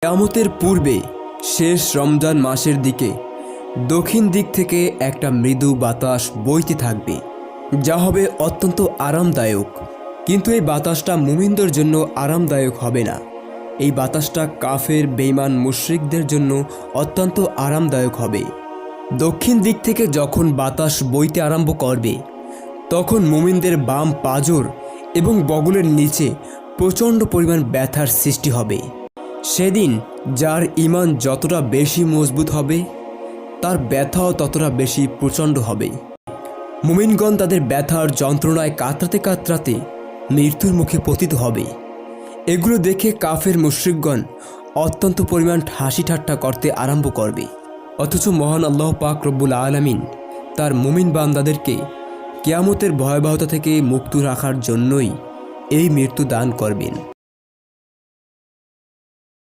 কিয়ামতের পূর্বে শেষ রমজান মাসের দিকে দক্ষিণ দিক থেকে একটা মৃদু বাতাস বইতে থাকবে, যা হবে অত্যন্ত আরামদায়ক। কিন্তু এই বাতাসটা মুমিনদের জন্য আরামদায়ক হবে না। এই বাতাসটা কাফের বেঈমান মুশরিকদের জন্য অত্যন্ত আরামদায়ক হবে। দক্ষিণ দিক থেকে যখন বাতাস বইতে আরম্ভ করবে, তখন মুমিনদের বাম পাঁজর এবং বগলের নিচে প্রচণ্ড পরিমাণ ব্যথার সৃষ্টি হবে। সেদিন যার ঈমান যতটা বেশি মজবুত হবে, তার ব্যথাও ততটা বেশি প্রচণ্ড হবে। মুমিনগণ তাদের ব্যথার যন্ত্রণায় কাতরাতে কাতরাতে মৃত্যুর মুখে পতিত হবে। এগুলো দেখে কাফের মুশরিকগণ অত্যন্ত পরিমাণ হাসি ঠাট্টা করতে আরম্ভ করবে। অথচ মহান আল্লাহ পাক রব্বুল আলামিন তার মুমিন বান্দাদেরকে কিয়ামতের ভয়াবহতা থেকে মুক্ত রাখার জন্যই এই মৃত্যু দান করবেন।